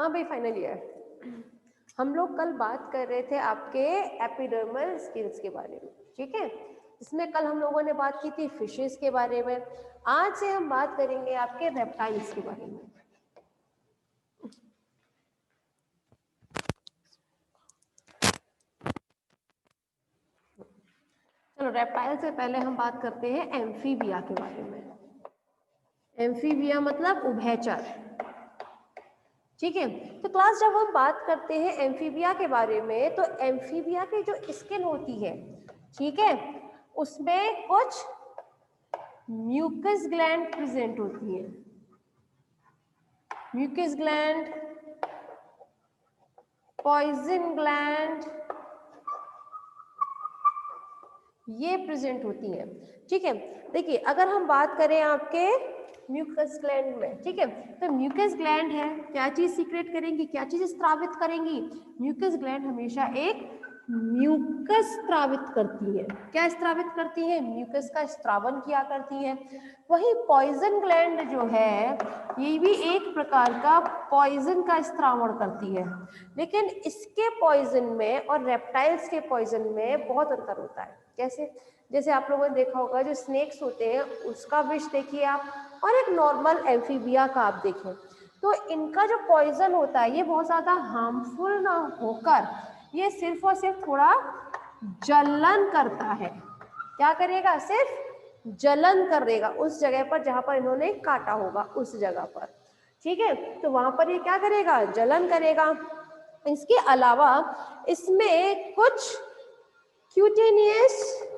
हाँ भाई, final year. हम लोग कल बात कर रहे थे आपके एपिडर्मल स्किल्स के बारे में, ठीक है। इसमें कल हम लोगों ने बात की थी फिशेस के बारे में। आज से हम बात करेंगे आपके रेप्टाइल्स के बारे में। चलो, रेप्टाइल से पहले हम बात करते हैं एम्फीबिया के बारे में। एम्फीबिया मतलब उभयचर, ठीक है। तो क्लास, जब हम बात करते हैं एम्फीबिया के बारे में, तो एम्फीबिया की जो स्किन होती है, ठीक है, उसमें कुछ म्यूकस ग्लैंड प्रेजेंट होती है। म्यूकस ग्लैंड, पॉइजन ग्लैंड, ये प्रेजेंट होती है, ठीक है। देखिए, अगर हम बात करें आपके म्यूकस ग्लैंड में, ठीक है, तो म्यूकस ग्लैंड है, क्या चीज सीक्रेट करेंगी, क्या चीज स्रावित करेंगी? म्यूकस ग्लैंड हमेशा एक म्यूकस स्रावित करती है। क्या स्रावित करती है? म्यूकस का स्त्रावन किया करती है। वही पॉइजन ग्लैंड जो है, ये भी एक प्रकार का पॉइजन का स्त्रावण करती है। लेकिन इसके पॉइजन में और रेप्टाइल्स के पॉइजन में बहुत अंतर होता है। कैसे? जैसे आप लोगों ने देखा होगा, जो स्नेक्स होते हैं उसका विष देखिए आप, और एक नॉर्मल एम्फीबिया का आप देखें, तो इनका जो पॉइजन होता है ये बहुत ज्यादा हार्मफुल ना होकर ये सिर्फ और सिर्फ थोड़ा जलन करता है। क्या करेगा? सिर्फ जलन करेगा उस जगह पर जहां पर इन्होंने काटा होगा, उस जगह पर, ठीक है। तो वहां पर ये क्या करेगा? जलन करेगा। इसके अलावा इसमें कुछ क्यूटेनियस,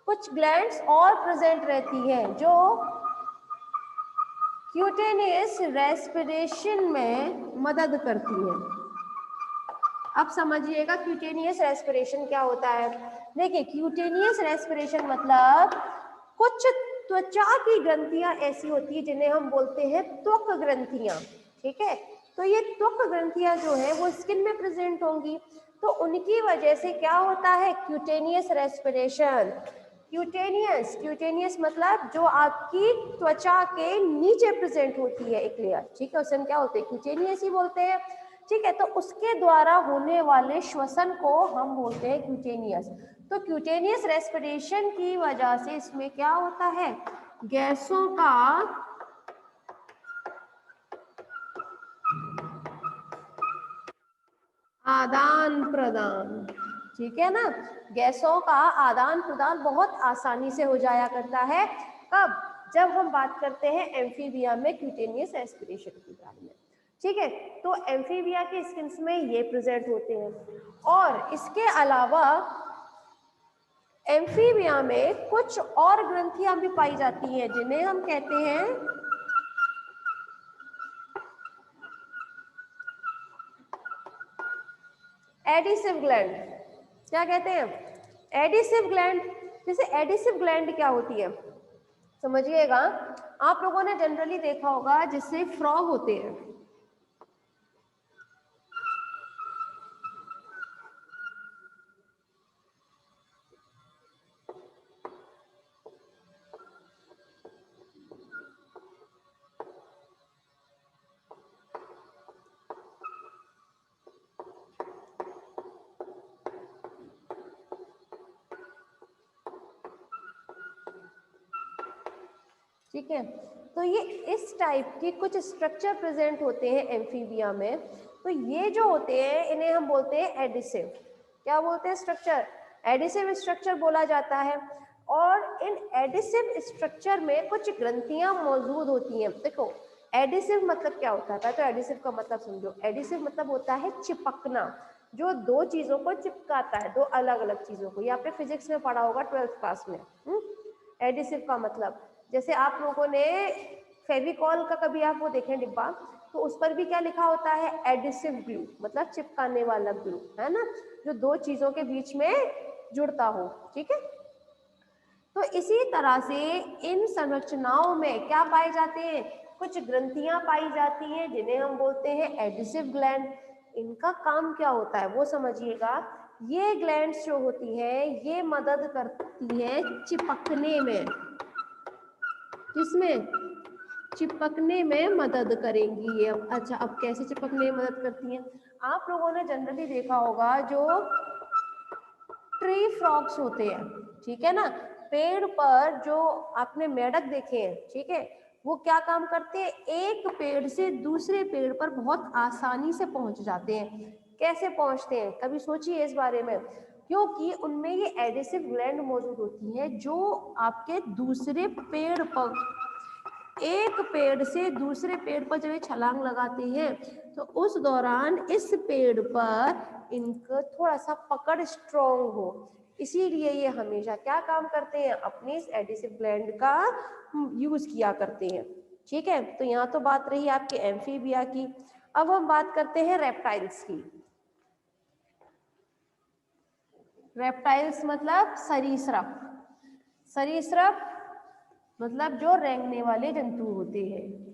कुछ ग्लैंड्स और प्रेजेंट रहती है जो क्यूटेनियस रेस्पिरेशन में मदद करती है। अब समझिएगा क्यूटेनियस रेस्पिरेशन क्या होता है। देखिए, क्यूटेनियस रेस्पिरेशन मतलब कुछ त्वचा की ग्रंथियां ऐसी होती है जिन्हें हम बोलते हैं त्वक ग्रंथियां, ठीक है। तो ये त्वक ग्रंथियां जो है वो स्किन में प्रेजेंट होंगी, तो उनकी वजह से क्या होता है? Cutaneous respiration. क्यूटेनियस मतलब जो आपकी त्वचा के नीचे प्रेजेंट होती है एक लेयर, ठीक है, उसे हम क्या बोलते हैं? क्यूटेनियस ही बोलते हैं, ठीक है। तो उसके द्वारा होने वाले श्वसन को हम बोलते हैं क्यूटेनियस। तो क्यूटेनियस रेस्पिरेशन की वजह से इसमें क्या होता है? गैसों का आदान प्रदान, ठीक है ना। गैसों का आदान प्रदान बहुत आसानी से हो जाया करता है। कब? जब हम बात करते हैं एम्फीबिया में क्यूटेनियस रेस्पिरेशन के बारे में, ठीक है। तो एम्फीबिया की स्किन में ये प्रेजेंट होते हैं। और इसके अलावा एम्फीबिया में कुछ और ग्रंथियां भी पाई जाती हैं जिन्हें हम कहते हैं एडिसिव ग्लैंड। क्या कहते हैं? Adhesive gland. जैसे एडिसिव ग्लैंड क्या होती है समझिएगा, आप लोगों ने जनरली देखा होगा जिससे फ्रॉग होते हैं, ठीक है। तो ये इस टाइप की कुछ स्ट्रक्चर प्रेजेंट होते हैं एम्फीबिया में। तो ये जो होते हैं इन्हें हम बोलते हैं एडिसिव। क्या बोलते हैं? स्ट्रक्चर। एडिसिव स्ट्रक्चर बोला जाता है। और इन एडिसिव स्ट्रक्चर में कुछ ग्रंथियां मौजूद होती हैं। देखो, एडिसिव मतलब क्या होता है? तो एडिसिव का मतलब समझो। एडिसिव मतलब होता है चिपकना, जो दो चीजों को चिपकाता है, दो अलग अलग चीजों को। ये आपने फिजिक्स में पढ़ा होगा 12th क्लास में। एडिसिव का मतलब, जैसे आप लोगों ने फेविकॉल का कभी आप वो देखें डिब्बा, तो उस पर भी क्या लिखा होता है? एडिसिव ग्लू, मतलब चिपकाने वाला ग्लू, है ना, जो दो चीजों के बीच में जुड़ता हो, ठीक है। तो इसी तरह से इन संरचनाओं में क्या पाए जाते हैं? कुछ ग्रंथियां पाई जाती हैं जिन्हें हम बोलते हैं एडिसिव ग्लैंड। इनका काम क्या होता है वो समझिएगा। ये ग्लैंड्स जो होती है ये मदद करती है चिपकने में। किसमें? चिपकने में मदद करेंगी ये। अच्छा, अब कैसे चिपकने में मदद करती हैं? आप लोगों ने जनरली देखा होगा जो ट्री फ्रॉग्स होते हैं, ठीक है ना, पेड़ पर जो आपने मेंढक देखे हैं, ठीक है, वो क्या काम करते हैं, एक पेड़ से दूसरे पेड़ पर बहुत आसानी से पहुंच जाते हैं। कैसे पहुंचते हैं, कभी सोचिए इस बारे में? क्योंकि उनमें ये एडिसिव ग्लैंड मौजूद होती है जो आपके दूसरे पेड़ पर, एक पेड़ से दूसरे पेड़ पर जब ये छलांग लगाते हैं तो उस दौरान इस पेड़ पर इनका थोड़ा सा पकड़ स्ट्रॉन्ग हो, इसीलिए ये हमेशा क्या काम करते हैं, अपने इस एडिसिव ग्लैंड का यूज किया करते हैं। ठीक है, तो यहाँ तो बात रही आपके एम्फीबिया की। अब हम बात करते हैं रेप्टाइल्स की। रेप्टाइल्स मतलब सरीसृप, सरीसृप मतलब जो रेंगने वाले जंतु होते हैं।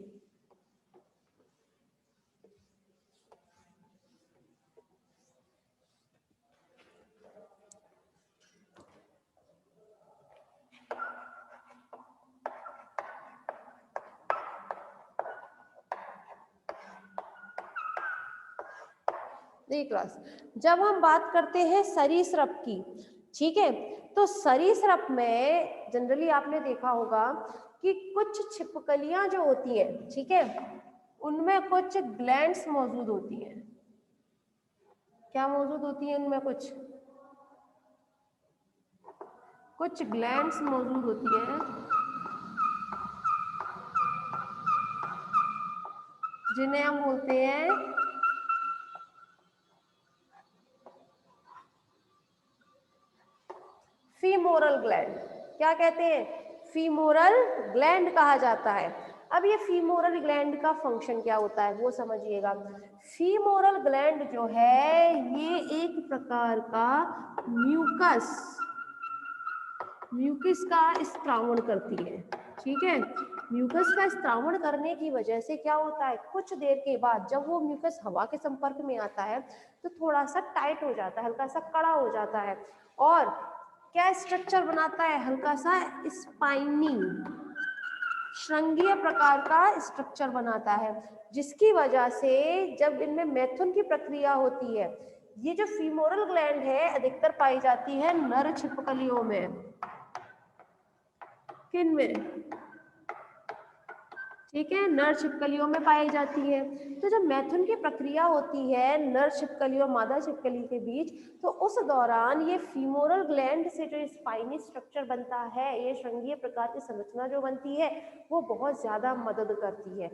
क्लास, जब हम बात करते हैं सरीसृप की, ठीक है, तो सरीसृप में जनरली आपने देखा होगा कि कुछ छिपकलियां जो होती हैं, ठीक है, उनमें कुछ ग्लैंड्स मौजूद होती हैं। क्या मौजूद होती है उनमें? कुछ ग्लैंड्स मौजूद होती हैं जिन्हें हम बोलते हैं फीमोरल ग्लैंड। क्या कहते हैं? फीमोरल ग्लैंड कहा जाता है। अब ये फीमोरल ग्लैंड का फंक्शन क्या होता है वो समझिएगा। फीमोरल ग्लैंड जो है ये एक प्रकार का म्यूकस का स्त्रावण करती है, ठीक है। म्यूकस का स्त्रावण करने की वजह से क्या होता है, कुछ देर के बाद जब वो म्यूकस हवा के संपर्क में आता है तो थोड़ा सा टाइट हो जाता है, हल्का सा कड़ा हो जाता है, और क्या स्ट्रक्चर बनाता है, हल्का सा स्पाइनी श्रृंगीय प्रकार का स्ट्रक्चर बनाता है, जिसकी वजह से जब इनमें मैथुन की प्रक्रिया होती है, ये जो फीमोरल ग्लैंड है अधिकतर पाई जाती है नर छिपकलियों में। किन में? ठीक है, नर छिपकलियों में पाई जाती है। तो जब मैथुन की प्रक्रिया होती है नर छिपकली और मादा छिपकली के बीच, तो उस दौरान ये फीमोरल ग्लैंड से जो स्पाइनी स्ट्रक्चर बनता है, ये श्रृंगीय प्रकार की संरचना जो बनती है, वो बहुत ज्यादा मदद करती है।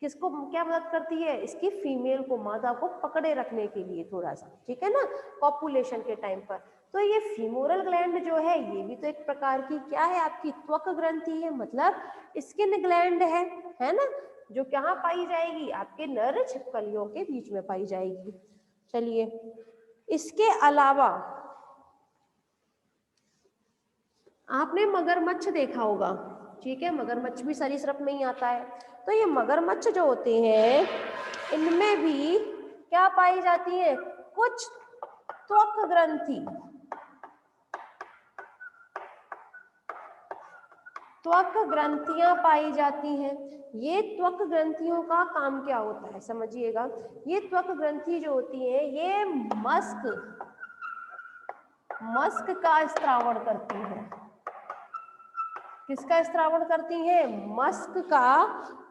किसको क्या मदद करती है? इसकी फीमेल को, मादा को पकड़े रखने के लिए थोड़ा सा, ठीक है ना, कॉपुलेशन के टाइम पर। तो ये फीमोरल ग्लैंड जो है ये भी तो एक प्रकार की क्या है, आपकी त्वक ग्रंथि है, मतलब स्किन ग्लैंड है ना, जो कहाँ पाई जाएगी, आपके नर छिपकलियों के बीच में पाई जाएगी। चलिए, इसके अलावा आपने मगरमच्छ देखा होगा, ठीक है, मगरमच्छ भी सरीसृप में ही आता है। तो ये मगरमच्छ जो होते हैं इनमें भी क्या पाई जाती है, कुछ त्वक ग्रंथि, त्वक ग्रंथियां पाई जाती हैं। ये त्वक ग्रंथियों का काम क्या होता है समझिएगा। ये त्वक ग्रंथि जो होती है ये मस्क का स्त्रावण करती है। किसका स्त्रावण करती है? मस्क का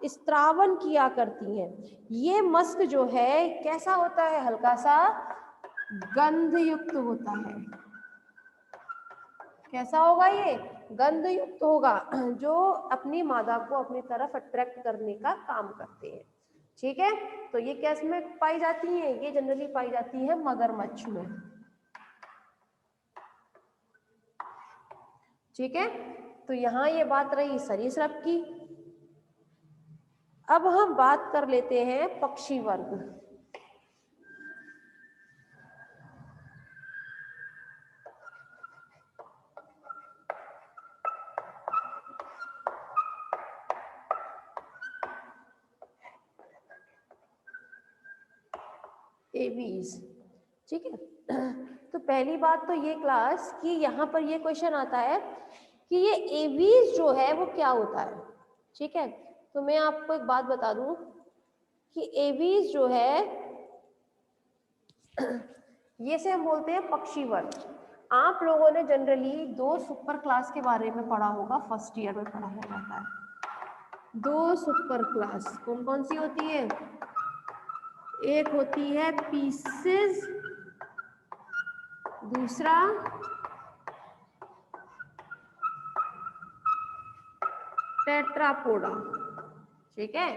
स्त्रावण किया करती है। ये मस्क जो है कैसा होता है, हल्का सा गंध युक्त होता है। कैसा होगा ये? गंध युक्त होगा, जो अपनी मादा को अपनी तरफ अट्रैक्ट करने का काम करते हैं, ठीक है। तो ये कैसे में पाई जाती है? ये जनरली पाई जाती है मगरमच्छ में, ठीक है। तो यहाँ ये बात रही सरीसृप की। अब हम बात कर लेते हैं पक्षी वर्ग। एवीज, ठीक है। तो पहली बात तो ये क्लास कि यहाँ पर ये क्वेश्चन आता है कि ये एवीज जो है वो क्या होता है, ठीक है। तो मैं आपको एक बात बता दूं कि एवीज जो है ये से हम बोलते हैं पक्षी वर्ग। आप लोगों ने जनरली 2 सुपर क्लास के बारे में पढ़ा होगा, फर्स्ट ईयर में पढ़ाया जाता है। 2 सुपर क्लास कौन कौन सी होती है? एक होती है पीसेस, दूसरा टेट्रापोडा। ठीक है,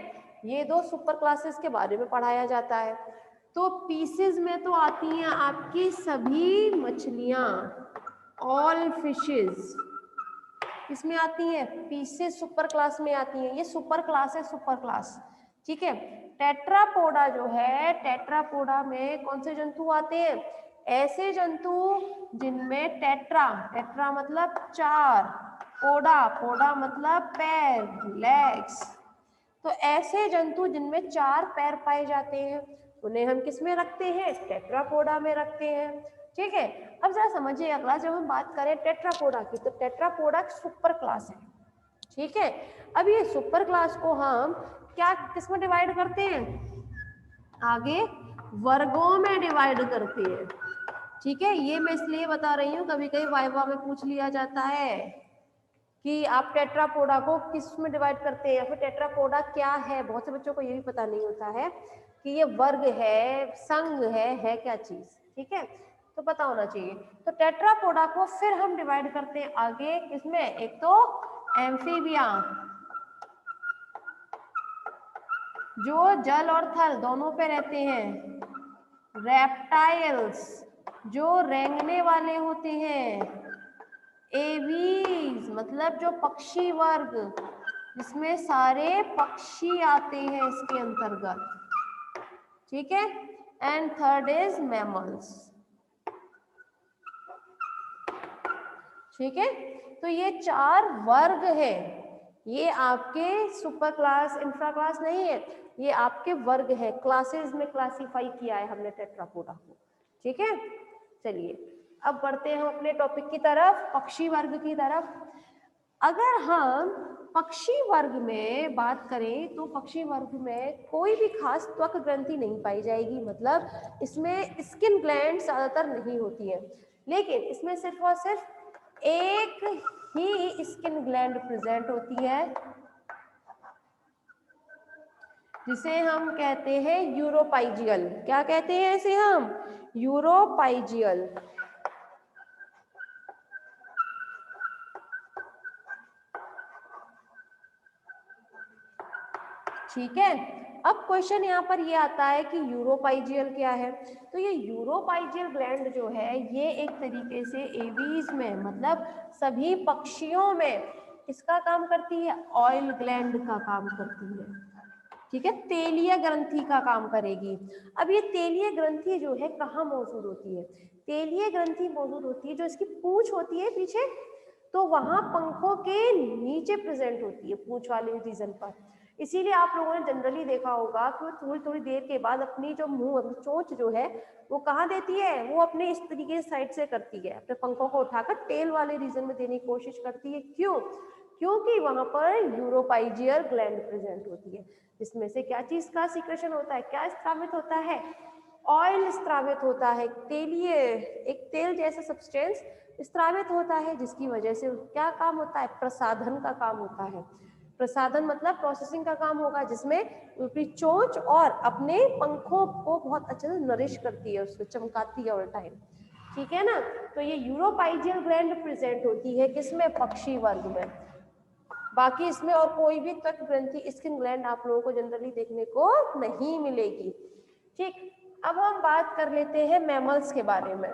ये 2 सुपर क्लासेस के बारे में पढ़ाया जाता है। तो पीसेस में तो आती हैं आपकी सभी मछलियां, ऑल फिशेस इसमें आती हैं, पीसेस सुपर क्लास में आती हैं। ये सुपर क्लास है, सुपर क्लास। ठीक है, टेट्रापोडा जो है, टेट्रापोडा में कौन से जंतु आते हैं? ऐसे जंतु जिनमें टेट्रा, टेट्रा मतलब 4, पोडा, पोडा मतलब पैर, लेग्स। तो ऐसे जंतु जिनमें 4 पैर पाए जाते हैं उन्हें हम किस में रखते हैं? टेट्रापोडा में रखते हैं। ठीक है, अब जरा समझिए अगला, जब हम बात करें टेट्रापोडा की, तो टेट्रापोडा सुपर क्लास है। ठीक है, अब ये सुपर क्लास को हम क्या किस में डिवाइड करते हैं? आगे वर्गों में डिवाइड करते हैं। ठीक है, ये मैं इसलिए बता रही हूँ, कभी कभी वाइवा में पूछ लिया जाता है कि आप टेट्रापोडा को किस में डिवाइड करते हैं, या फिर टेट्रापोडा क्या है। बहुत से बच्चों को ये भी पता नहीं होता है कि ये वर्ग है, संघ है क्या चीज। ठीक है, तो पता होना चाहिए। तो टेट्रापोडा को फिर हम डिवाइड करते हैं आगे किसमें? एक तो एम्फीबिया, जो जल और थल दोनों पे रहते हैं। रेप्टाइल्स, जो रेंगने वाले होते हैं। एवीज मतलब जो पक्षी वर्ग, जिसमें सारे पक्षी आते हैं इसके अंतर्गत। ठीक है, एंड थर्ड इज मैमल्स। ठीक है, तो ये 4 वर्ग है। ये आपके सुपर क्लास, इंफ्रा क्लास नहीं है, ये आपके वर्ग है। क्लासेस में क्लासिफाई किया है हमने टेट्रापोडा को। ठीक है, चलिए अब बढ़ते हैं हम अपने टॉपिक की तरफ, पक्षी वर्ग की तरफ। अगर हम पक्षी वर्ग में बात करें तो पक्षी वर्ग में कोई भी खास त्वक ग्रंथि नहीं पाई जाएगी, मतलब इसमें स्किन ग्लैंड ज्यादातर नहीं होती है, लेकिन इसमें सिर्फ और सिर्फ एक ही स्किन ग्लैंड प्रेजेंट होती है, जिसे हम कहते हैं यूरोपाइजियल। क्या कहते हैं इसे हम? यूरोपाइजियल। ठीक है, अब क्वेश्चन यहाँ पर ये आता है कि यूरोपाइजियल क्या है। तो ये यूरोपाइजियल ग्लैंड जो है, ये एक तरीके से एवीज में, मतलब सभी पक्षियों में इसका काम करती है, ऑयल ग्लैंड का काम करती है। ठीक है, तेलीय ग्रंथि का काम करेगी। अब ये तेलीय ग्रंथि जो है कहाँ मौजूद होती है? तेलीय ग्रंथि मौजूद होती है जो इसकी पूंछ होती है पीछे, तो वहां पंखों के नीचे प्रेजेंट होती है, पूंछ वाले रीजन पर। इसीलिए आप लोगों ने जनरली देखा होगा कि थोड़ी थोड़ी देर के बाद अपनी जो मुंह, अपनी चोंच जो है वो कहाँ देती है? वो अपने इस तरीके से साइड से करती है, अपने पंखों को उठाकर टेल वाले रीजन में देने की कोशिश करती है। क्यों? क्योंकि वहां पर यूरोपाइजियल ग्लैंड प्रेजेंट होती है, जिसमें से क्या चीज का सीक्रेशन होता है, क्या स्त्रावित होता है? ऑयल स्त्रावित होता है। तेलीय, एक तेल जैसा सब्सटेंस स्त्रावित होता है, जिसकी वजह से क्या काम होता है? प्रसाधन का काम होता है। प्रसाधन मतलब प्रोसेसिंग का काम होगा, जिसमें अपनी चोंच और अपने पंखों को बहुत अच्छे से नरिश करती है, उसको चमकाती है ऑल टाइम। ठीक है ना, तो ये यूरोपाइजियल ग्लैंड प्रेजेंट होती है किसमें? पक्षी वर्ग में। बाकी इसमें और कोई भी त्वक ग्रंथि, स्किन ग्लैंड आप लोगों को जनरली देखने को नहीं मिलेगी। ठीक, अब हम बात कर लेते हैं मैमल्स के बारे में।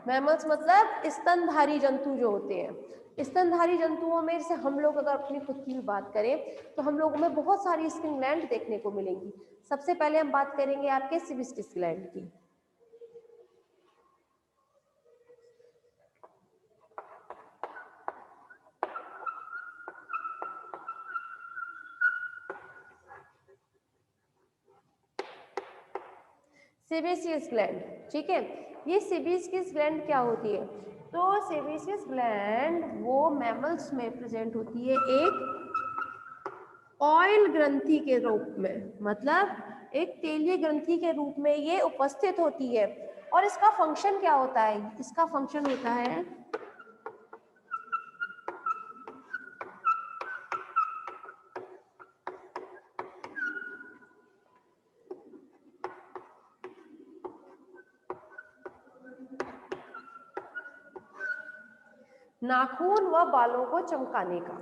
मैमल्स मतलब स्तनधारी जंतु जो होते हैं। स्तनधारी जंतुओं में जैसे हम लोग अगर अपनी खुद की भी बात करें तो हम लोगों में बहुत सारी स्किन ग्लैंड देखने को मिलेंगी। सबसे पहले हम बात करेंगे आपके सिबिस्टिस ग्लैंड की। Sebaceous gland. ठीक है, ये सेबेसियस ग्लैंड क्या होती है? तो सेबेशियस ग्लैंड वो मैमल्स में प्रेजेंट होती है एक ऑयल ग्रंथि के रूप में, मतलब एक तेलीय ग्रंथि के रूप में ये उपस्थित होती है। और इसका फंक्शन क्या होता है? इसका फंक्शन होता है नाखून व बालों को चमकाने का।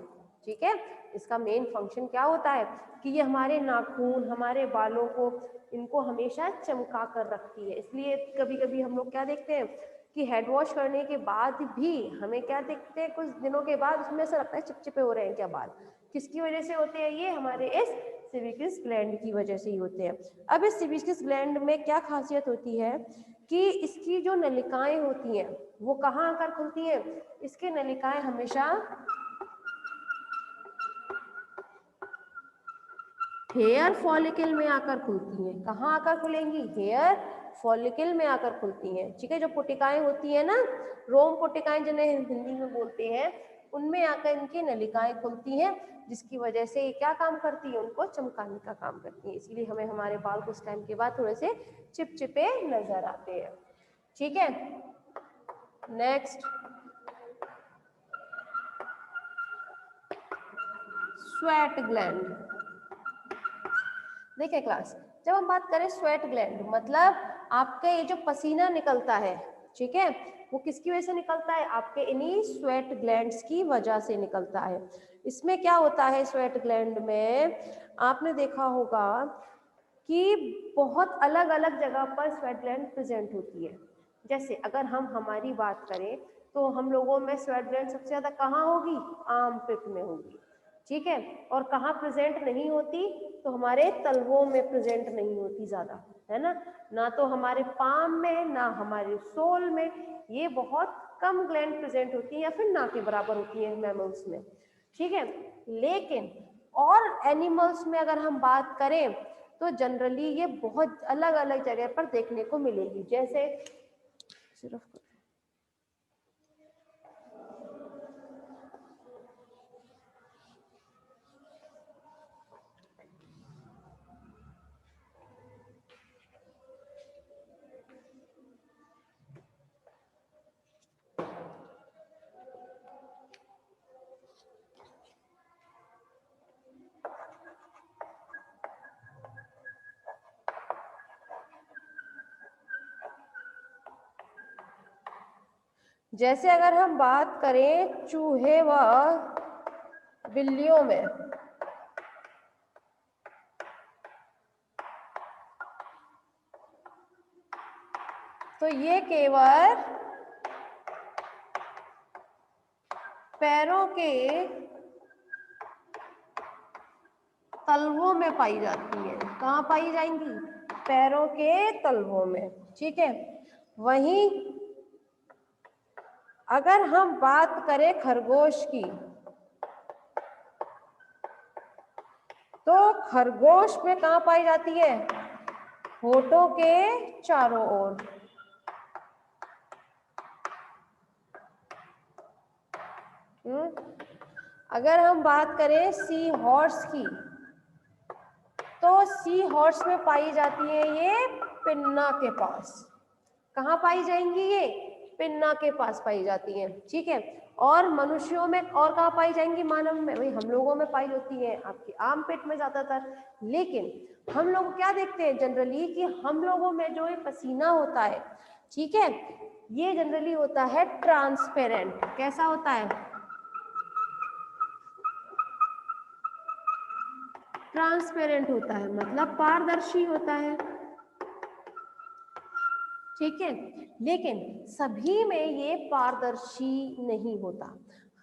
ठीक है, इसका मेन फंक्शन क्या होता है कि ये हमारे नाखून, हमारे बालों को, इनको हमेशा चमका कर रखती है। इसलिए कभी कभी हम लोग क्या देखते हैं कि हेड वॉश करने के बाद भी हमें क्या देखते हैं, कुछ दिनों के बाद उसमें ऐसा लगता है चिपचिपे हो रहे हैं क्या बाल। किसकी वजह से होते हैं? ये हमारे इस सेबेशियस ग्लैंड की वजह से ही होते हैं। अब इस सेबेशियस ग्लैंड में क्या खासियत होती है कि इसकी जो नलिकाएं होती हैं वो कहाँ आकर खुलती हैं? इसकी नलिकाएं हमेशा हेयर फॉलिकल में आकर खुलती हैं। कहाँ आकर खुलेंगी? हेयर फॉलिकल में आकर खुलती हैं। ठीक है, जो पुटिकाएं होती हैं ना, रोम पुटिकाएं जिन्हें हिंदी में बोलते हैं, उनमें आकर इनकी नलिकाएं खुलती हैं, जिसकी वजह से ये क्या काम करती है? उनको चमकाने का काम करती है। इसलिए हमें हमारे बाल कुछ टाइम के बाद थोड़े से चिपचिपे नजर आते हैं। ठीक है, नेक्स्ट स्वेट ग्लैंड। देखिए क्लास, जब हम बात करें स्वेट ग्लैंड, मतलब आपका ये जो पसीना निकलता है, ठीक है, वो किसकी वजह से निकलता है? आपके इन्हीं स्वेट ग्लैंड्स की वजह से निकलता है। इसमें क्या होता है स्वेट ग्लैंड में, आपने देखा होगा कि बहुत अलग अलग जगह पर स्वेट ग्लैंड प्रेजेंट होती है। जैसे अगर हम हमारी बात करें तो हम लोगों में स्वेट ग्लैंड सबसे ज्यादा कहाँ होगी? आर्मपिट में होगी। ठीक है, और कहाँ प्रेजेंट नहीं होती? तो हमारे तलवों में प्रेजेंट नहीं होती ज्यादा, है ना, ना तो हमारे पाम में, ना हमारे सोल में। ये बहुत कम ग्लैंड प्रेजेंट होती है या फिर ना के बराबर होती है मैमल्स में। ठीक है, लेकिन और एनिमल्स में अगर हम बात करें तो जनरली ये बहुत अलग अलग जगह पर देखने को मिलेगी। जैसे सिर्फ जैसे अगर हम बात करें चूहे व बिल्लियों में, तो ये केवल पैरों के तलवों में पाई जाती है। कहाँ पाई जाएंगी? पैरों के तलवों में। ठीक है, वहीं अगर हम बात करें खरगोश की, तो खरगोश में कहाँ पाई जाती है? होठों के चारों ओर। अगर हम बात करें सी हॉर्स की, तो सी हॉर्स में पाई जाती है ये पिन्ना के पास। कहाँ पाई जाएंगी? ये पिन्ना के पास पाई जाती हैं। ठीक है, और मनुष्यों में और कहाँ पाई जाएंगी? मानव में, वही हम लोगों में पाई होती है आपकी आर्मपिट में ज्यादातर। लेकिन हम लोग क्या देखते हैं जनरली कि हम लोगों में जो ये पसीना होता है, ठीक है, ये जनरली होता है ट्रांसपेरेंट। कैसा होता है? ट्रांसपेरेंट होता है, मतलब पारदर्शी होता है। ठीक है, लेकिन सभी में ये पारदर्शी नहीं होता।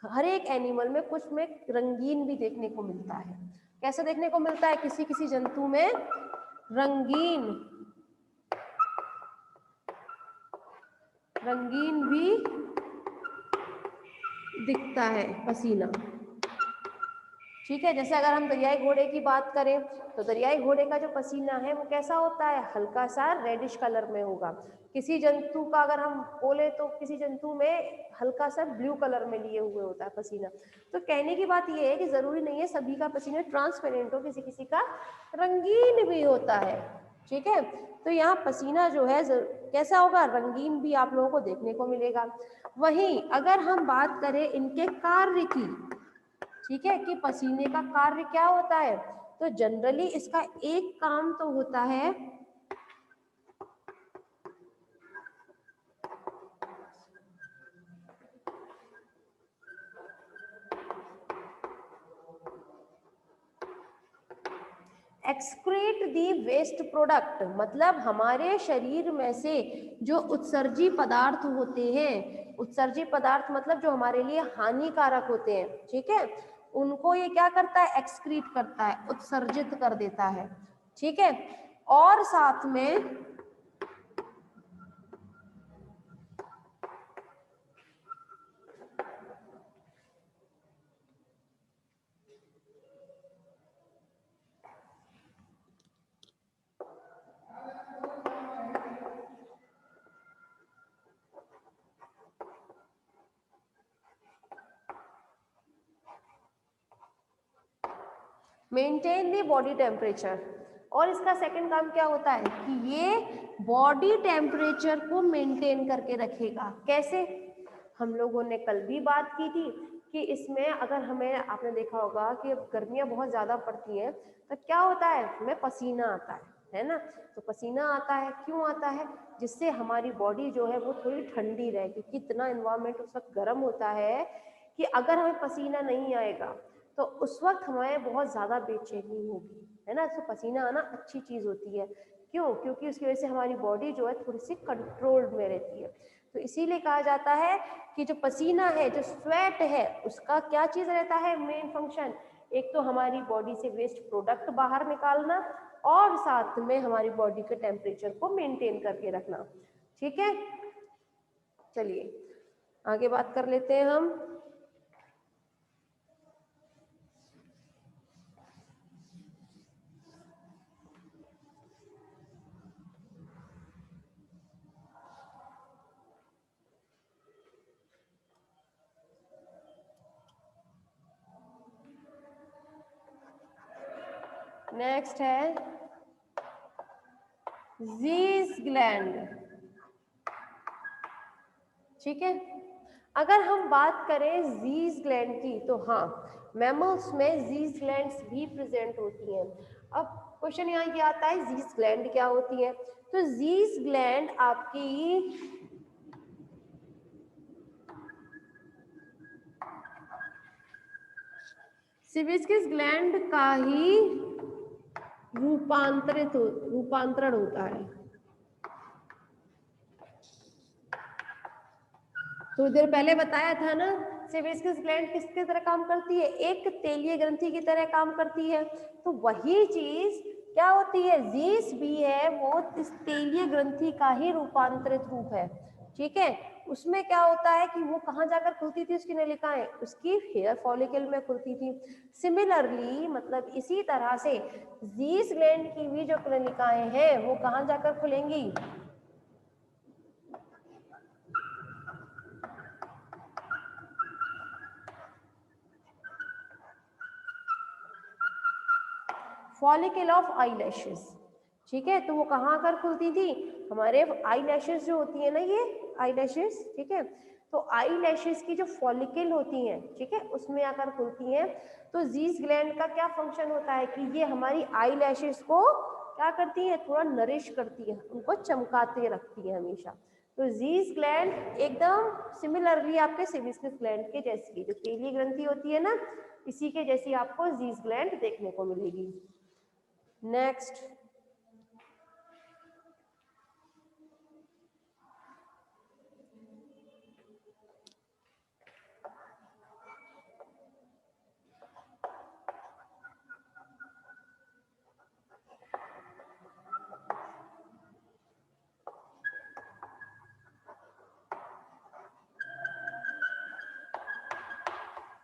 हर एक एनिमल में कुछ में रंगीन भी देखने को मिलता है। कैसे देखने को मिलता है? किसी किसी जंतु में रंगीन भी दिखता है पसीना। ठीक है। जैसे अगर हम दरियाई घोड़े की बात करें तो दरियाई घोड़े का जो पसीना है वो कैसा होता है, हल्का सा रेडिश कलर में होगा। किसी जंतु का अगर हम बोले तो किसी जंतु में हल्का सा ब्लू कलर में लिए हुए होता है पसीना। तो कहने की बात ये है कि जरूरी नहीं है सभी का पसीना ट्रांसपेरेंट हो, किसी किसी का रंगीन भी होता है। ठीक है, तो यहाँ पसीना जो है कैसा होगा, रंगीन भी आप लोगों को देखने को मिलेगा। वहीं अगर हम बात करें इनके कार्य की, ठीक है, कि पसीने का कार्य क्या होता है, तो जनरली इसका एक काम तो होता है एक्सक्रीट दी वेस्ट प्रोडक्ट, मतलब हमारे शरीर में से जो उत्सर्जी पदार्थ होते हैं, उत्सर्जी पदार्थ मतलब जो हमारे लिए हानिकारक होते हैं, ठीक है, उनको ये क्या करता है, एक्सक्रीट करता है, उत्सर्जित कर देता है। ठीक है, और साथ में मेंटेन दी बॉडी टेम्परेचर। और इसका सेकंड काम क्या होता है कि ये बॉडी टेम्परेचर को मेंटेन करके रखेगा। कैसे, हम लोगों ने कल भी बात की थी कि इसमें अगर हमें, आपने देखा होगा कि गर्मियां बहुत ज्यादा पड़ती हैं तो क्या होता है, हमें पसीना आता है ना। तो पसीना आता है, क्यों आता है, जिससे हमारी बॉडी जो है वो थोड़ी ठंडी रहे, क्योंकि इतना इन्वायरमेंट उस वक्त गर्म होता है कि अगर हमें पसीना नहीं आएगा तो उस वक्त हमें बहुत ज़्यादा बेचैनी होगी, है ना। तो पसीना आना अच्छी चीज़ होती है, क्यों, क्योंकि उसकी वजह से हमारी बॉडी जो है थोड़ी सी कंट्रोल्ड में रहती है। तो इसीलिए कहा जाता है कि जो पसीना है, जो स्वेट है, उसका क्या चीज़ रहता है, मेन फंक्शन, एक तो हमारी बॉडी से वेस्ट प्रोडक्ट बाहर निकालना और साथ में हमारी बॉडी के टेम्परेचर को मेंटेन करके रखना। ठीक है, चलिए आगे बात कर लेते हैं हम। नेक्स्ट है ज़ीस ग्लैंड। ठीक है, अगर हम बात करें ज़ीस ग्लैंड की तो हाँ, मैमल्स में ज़ीस ग्लैंड्स भी प्रेजेंट होती हैं। अब क्वेश्चन यहाँ ये आता है ज़ीस ग्लैंड क्या होती है, तो ज़ीस ग्लैंड आपकी सिबिस्कस ग्लैंड का ही रूपांतरण होता है। थोड़ी देर पहले बताया था ना, सेबेसियस ग्लैंड किसकी तरह काम करती है, एक तेलीय ग्रंथि की तरह काम करती है। तो वही चीज क्या होती है, ज़ीस भी है, वो इस तेलीय ग्रंथि का ही रूपांतरित रूप है। ठीक है, उसमें क्या होता है कि वो कहाँ जाकर खुलती थी, उसकी नलिकाएं उसकी हेयर फॉलिकल में खुलती थी। सिमिलरली मतलब इसी तरह से ज़ीस ग्लैंड की भी जो नलिकाएं हैं वो कहाँ जाकर खुलेंगी, फॉलिकल ऑफ आई लैशेस। ठीक है, तो वो कहाँ आकर खुलती थी, हमारे आई लैशेस जो होती है ना, ये आई लैशेस, ठीक है, तो आई लैशेस की जो फॉलिकल होती हैं, ठीक है, उसमें आकर खुलती हैं। तो ज़ीस ग्लैंड का क्या फंक्शन होता है कि ये हमारी आई लैशेस को क्या करती है, थोड़ा नरिश करती है, उनको चमकाते रखती है हमेशा। तो ज़ीस ग्लैंड एकदम सिमिलरली आपके सेबेसियस ग्लैंड के जैसी, जो तेलीय ग्रंथि होती है ना, इसी के जैसी आपको ज़ीस ग्लैंड देखने को मिलेगी। नेक्स्ट,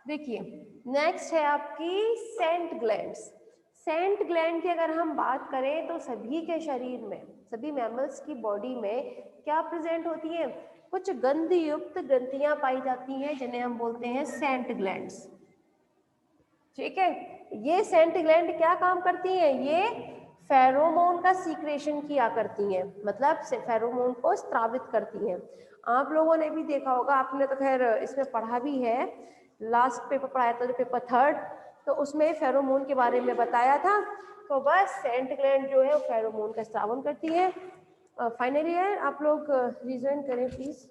देखिए नेक्स्ट है आपकी सेंट ग्लैंड्स। सेंट ग्लैंड की अगर हम बात करें तो सभी के शरीर में, सभी मैमल्स की बॉडी में क्या प्रेजेंट होती है, कुछ गंध युक्त ग्रंथियां पाई जाती हैं जिन्हें हम बोलते हैं सेंट ग्लैंड्स। ठीक है, ये सेंट ग्लैंड क्या काम करती हैं, ये फेरोमोन का सीक्रेशन किया करती हैं, मतलब फेरोमोन को स्रावित करती हैं। आप लोगों ने भी देखा होगा, आपने तो खैर इसमें पढ़ा भी है, लास्ट पेपर पढ़ाया था जो पेपर 3, तो उसमें फेरोमोन के बारे में बताया था। तो बस सेंट ग्लैंड जो है फेरोमोन का स्रावन करती है। फाइनली आप लोग रिजन करें प्लीज।